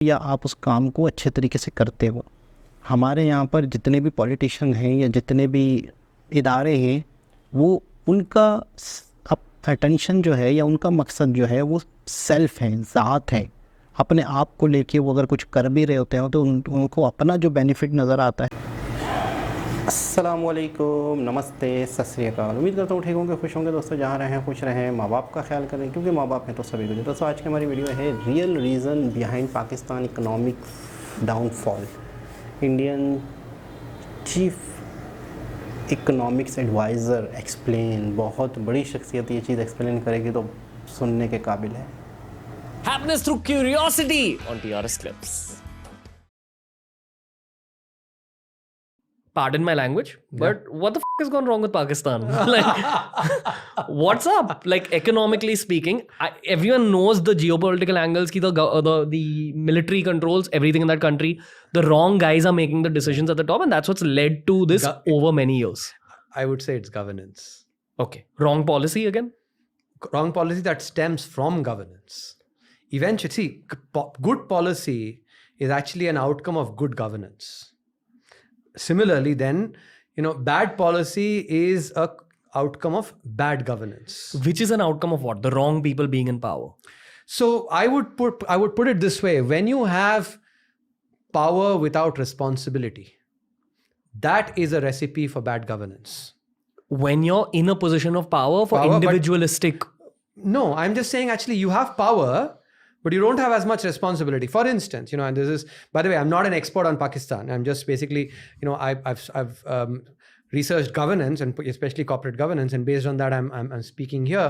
या आप उस काम को अच्छे तरीके से करते हो। हमारे यहाँ पर जितने भी पॉलिटिशियन हैं या जितने भी इदारे हैं, वो उनका अटेंशन जो है या उनका मकसद जो है वो सेल्फ है, ज़ात है। अपने आप को लेके वो अगर कुछ कर भी रहे होते हैं तो उनको अपना जो बेनिफिट नज़र आता है। अस्सलाम वालेकुम, नमस्ते, सत श्री अकाल। उम्मीद करता हूँ ठीक होंगे, खुश होंगे दोस्तों। जहाँ रहें खुश रहें, माँ बाप का ख्याल करें, क्योंकि माँ बाप हैं तो सभी कुछ। दोस्तों आज की हमारी वीडियो है real reason behind Pakistan economic downfall. Indian chief economics adviser explain, बहुत बड़ी शख्सियत ये चीज़ एक्सप्लेन करेगी तो सुनने के काबिल है। Happiness through curiosity on TRS Clips. Pardon my language, but what the f has gone wrong with Pakistan? Like, what's up? Like, economically speaking, everyone knows the geopolitical angles, the military controls everything in that country. The wrong guys are making the decisions at the top, and that's what's led to this over many years. I would say it's governance. Okay. Wrong policy again? Wrong policy that stems from governance. Eventually, see, good policy is actually an outcome of good governance. Similarly, then, bad policy is a outcome of bad governance. Which is an outcome of what? The wrong people being in power. So I would put it this way: when you have power without responsibility, that is a recipe for bad governance. When you're in a position of power for individualistic. No, I'm just saying actually you have power, but you don't have as much responsibility. For instance, and this is, by the way, I'm not an expert on Pakistan. I'm just basically, I've researched governance and especially corporate governance, and based on that, I'm speaking here.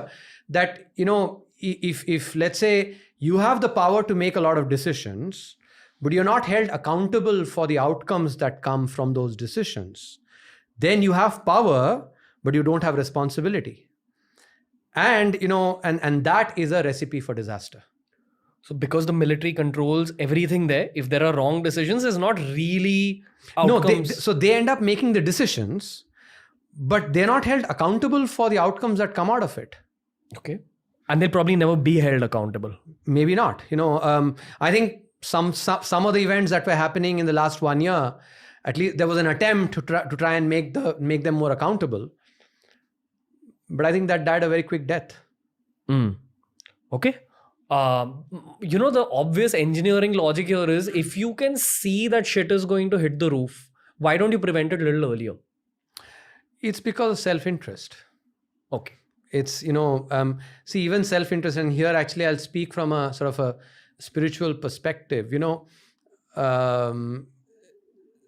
That if let's say you have the power to make a lot of decisions, but you're not held accountable for the outcomes that come from those decisions, then you have power, but you don't have responsibility. And and that is a recipe for disaster. So because the military controls everything there, if there are wrong decisions, it's not really outcomes. So they end up making the decisions, but they're not held accountable for the outcomes that come out of it. Okay. And they'll probably never be held accountable. Maybe not. I think some of the events that were happening in the last 1 year, at least there was an attempt to try and make them more accountable. But I think that died a very quick death. Okay. The obvious engineering logic here is, if you can see that shit is going to hit the roof, why don't you prevent it a little earlier? It's because of self-interest. Okay. It's, see, even self-interest, and here actually I'll speak from a sort of a spiritual perspective.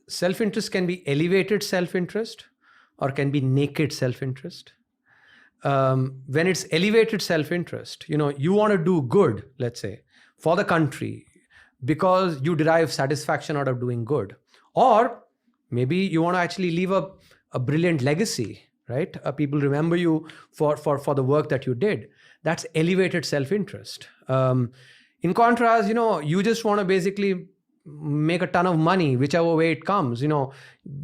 Self-interest can be elevated self-interest or can be naked self-interest. When it's elevated self-interest, you want to do good, let's say, for the country because you derive satisfaction out of doing good. Or maybe you want to actually leave a brilliant legacy, right? People remember you for the work that you did. That's elevated self-interest. In contrast, you just want to basically make a ton of money, whichever way it comes.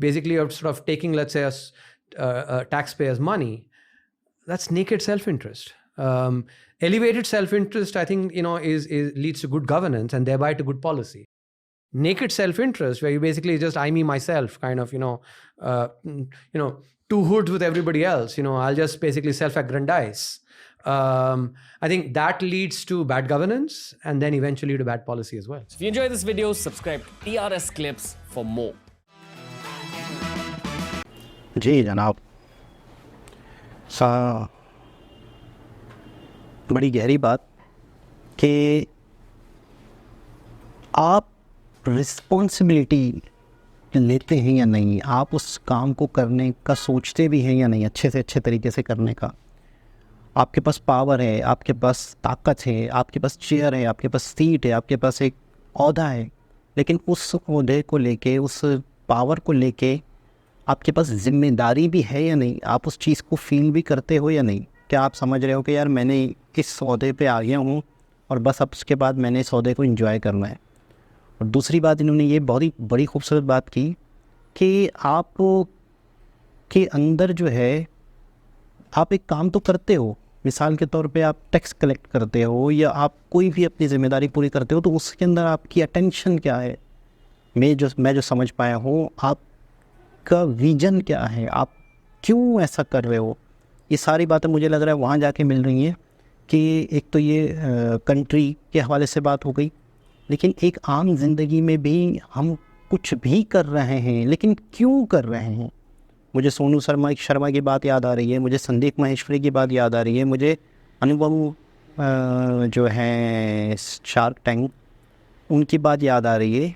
Basically you're sort of taking, let's say, a taxpayer's money. That's naked self-interest. Elevated self-interest, I think, is leads to good governance and thereby to good policy. Naked self-interest, where you basically just I, me, myself, kind of, two hoods with everybody else. I'll just basically self-aggrandize. I think that leads to bad governance and then eventually to bad policy as well. So if you enjoyed this video, subscribe to TRS Clips for more. जी जनाब, बड़ी गहरी बात कि आप responsibility लेते हैं या नहीं, आप उस काम को करने का सोचते भी हैं या नहीं, अच्छे से अच्छे तरीके से करने का। आपके पास पावर है, आपके पास ताकत है, आपके पास चेयर है, आपके पास सीट है, आपके पास एक ओहदा है, लेकिन उस ओहदे को लेके, उस पावर को लेके आपके पास जिम्मेदारी भी है या नहीं, आप उस चीज़ को फील भी करते हो या नहीं। क्या आप समझ रहे हो कि यार मैंने इस ओहदे पे आ गया हूँ और बस अब उसके बाद मैंने इस ओहदे को एंजॉय करना है। और दूसरी बात, इन्होंने ये बहुत ही बड़ी खूबसूरत बात की कि आप के अंदर जो है, आप एक काम तो करते हो, मिसाल के तौर पे आप टैक्स कलेक्ट करते हो या आप कोई भी अपनी ज़िम्मेदारी पूरी करते हो, तो उसके अंदर आपकी अटेंशन क्या है? मैं जो समझ पाया हूँ, आपका विजन क्या है, आप क्यों ऐसा कर रहे हो? ये सारी बातें मुझे लग रहा है वहाँ जाके मिल रही हैं कि एक तो ये कंट्री के हवाले से बात हो गई, लेकिन एक आम जिंदगी में भी हम कुछ भी कर रहे हैं, लेकिन क्यों कर रहे हैं? मुझे सोनू शर्मा की बात याद आ रही है, मुझे संदीप माहेश्वरी की बात याद आ रही है, मुझे अनुभव जो है शार्क टैंक, उनकी बात याद आ रही है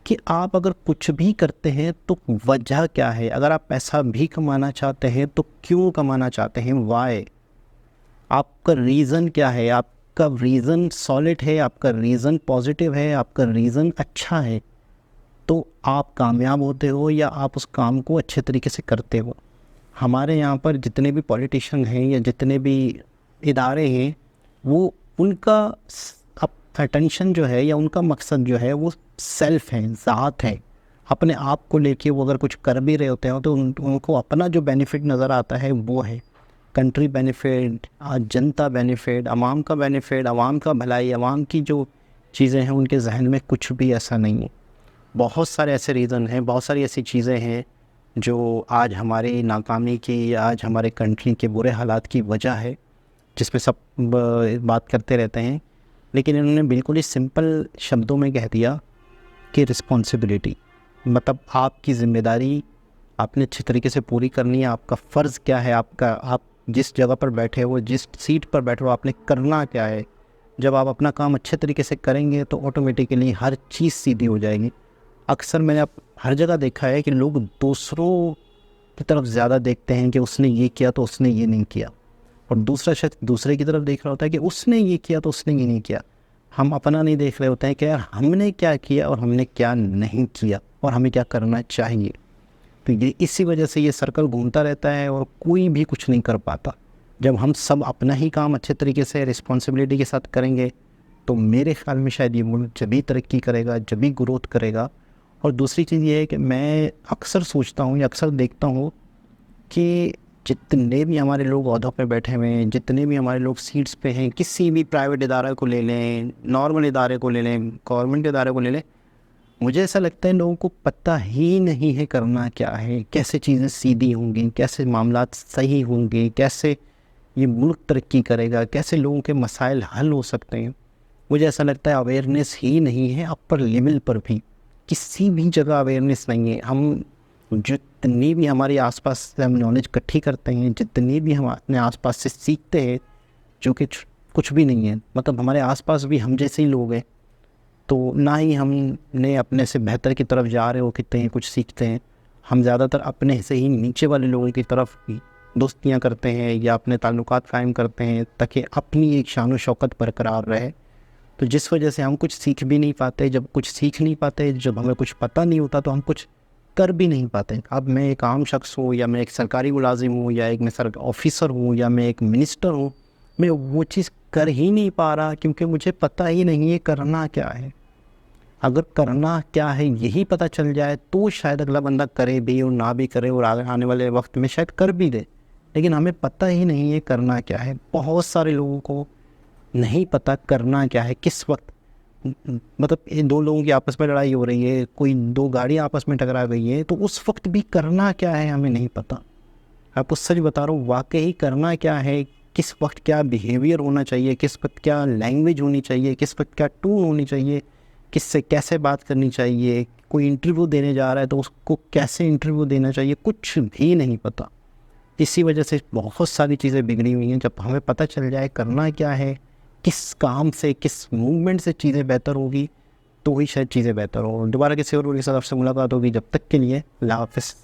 कि आप अगर कुछ भी करते हैं तो वजह क्या है? अगर आप पैसा भी कमाना चाहते हैं तो क्यों कमाना चाहते हैं? वाई? आपका रीज़न क्या है? आपका रीज़न सॉलिड है, आपका रीज़न पॉजिटिव है, आपका रीज़न अच्छा है, तो आप कामयाब होते हो या आप उस काम को अच्छे तरीके से करते हो। हमारे यहाँ पर जितने भी पॉलिटिशियन हैं या जितने भी इदारे हैं, वो उनका अटेंशन जो है या उनका मकसद जो है वो सेल्फ है, ज़ात है। अपने आप को लेके वो अगर कुछ कर भी रहे होते हैं तो उनको अपना जो बेनिफिट नज़र आता है वो है कंट्री बेनिफिट, जनता बेनिफिट, आवाम का बेनिफिट, आवाम का भलाई, आवाम की जो चीज़ें हैं उनके जहन में कुछ भी ऐसा नहीं है। बहुत सारे ऐसे रीज़न हैं, बहुत सारी ऐसी चीज़ें हैं जो आज हमारी नाकामी की, आज हमारे कंट्री के बुरे हालात की वजह है, जिस पे सब बात करते रहते हैं। लेकिन इन्होंने बिल्कुल ही सिंपल शब्दों में कह दिया कि रिस्पॉन्सिबिलिटी, मतलब आपकी ज़िम्मेदारी आपने अच्छी तरीके से पूरी करनी है। आपका फ़र्ज़ क्या है, आप जिस जगह पर बैठे हो, जिस सीट पर बैठे हो, आपने करना क्या है। जब आप अपना काम अच्छे तरीके से करेंगे तो ऑटोमेटिकली हर चीज़ सीधी हो जाएगी। अक्सर मैंने हर जगह देखा है कि लोग दूसरों की तरफ ज़्यादा देखते हैं कि उसने ये किया तो उसने ये नहीं किया, और दूसरा शख्स दूसरे की तरफ देख रहा होता है कि उसने ये किया तो उसने ये नहीं किया। हम अपना नहीं देख रहे होते हैं कि यार हमने क्या किया और हमने क्या नहीं किया और हमें क्या करना चाहिए। तो ये इसी वजह से ये सर्कल घूमता रहता है और कोई भी कुछ नहीं कर पाता। जब हम सब अपना ही काम अच्छे तरीके से रिस्पॉन्सिबिलिटी के साथ करेंगे तो मेरे ख्याल में शायद ये मुल्क जब भी तरक्की करेगा, जब भी ग्रोथ करेगा। और दूसरी चीज़ ये है कि मैं अक्सर सोचता हूँ या अक्सर देखता हूँ कि जितने भी हमारे लोग ओहदों पे बैठे हुए हैं, जितने भी हमारे लोग सीट्स पे हैं, किसी भी प्राइवेट इदारे को ले लें, नॉर्मल इदारे को ले लें, गवर्नमेंट इदारे को ले लें, मुझे ऐसा लगता है लोगों को पता ही नहीं है करना क्या है, कैसे चीज़ें सीधी होंगी, कैसे मामलात सही होंगे, कैसे ये मुल्क तरक्की करेगा, कैसे लोगों के मसाइल हल हो सकते हैं। मुझे ऐसा लगता है अवेयरनेस ही नहीं है, अपर लेवल पर भी किसी भी जगह अवेयरनेस नहीं है। हम जितनी भी हमारे आसपास से हम नॉलेज इकट्ठी करते हैं, जितनी भी हम अपने आसपास से सीखते हैं, जो कि कुछ भी नहीं है, मतलब हमारे आसपास भी हम जैसे ही लोग हैं, तो ना ही हमने अपने से बेहतर की तरफ जा रहे हो कितने हैं, कुछ सीखते हैं। हम ज़्यादातर अपने से ही नीचे वाले लोगों की तरफ दोस्तियाँ करते हैं या अपने ताल्लुकात कायम करते हैं ताकि अपनी एक शान व शौकत बरकरार रहे। तो जिस वजह से हम कुछ सीख भी नहीं पाते। जब कुछ सीख नहीं पाते, जब हमें कुछ पता नहीं होता, तो हम कुछ कर भी नहीं पाते। अब मैं एक आम शख्स हूँ या मैं एक सरकारी मुलाजिम हूँ या एक मैं ऑफिसर हूँ या मैं एक मिनिस्टर हूँ, मैं वो चीज़ कर ही नहीं पा रहा क्योंकि मुझे पता ही नहीं है करना क्या है। अगर करना क्या है यही पता चल जाए तो शायद अगला बंदा करे भी और ना भी करे और आने वाले वक्त में शायद कर भी दे, लेकिन हमें पता ही नहीं है करना क्या है। बहुत सारे लोगों को नहीं पता करना क्या है, किस वक्त, मतलब इन दो लोगों की आपस में लड़ाई हो रही है, कोई दो गाड़ियाँ आपस में टकरा गई है, तो उस वक्त भी करना क्या है हमें नहीं पता। आपको सच बता रहा हूँ, वाकई करना क्या है, किस वक्त क्या बिहेवियर होना चाहिए, किस वक्त क्या लैंग्वेज होनी चाहिए, किस वक्त क्या टून होनी चाहिए, किससे कैसे बात करनी चाहिए, कोई इंटरव्यू देने जा रहा है तो उसको कैसे इंटरव्यू देना चाहिए, कुछ भी नहीं पता। इसी वजह से बहुत सारी चीज़ें बिगड़ी हुई हैं। जब हमें पता चल जाए करना क्या है, किस काम से, किस मूवमेंट से चीज़ें बेहतर होगी, तो ही शायद चीज़ें बेहतर हो। दोबारा किसी और के साथ आपसे मुलाकात होगी। जब तक के लिए अल्लाह हाफ़िज़।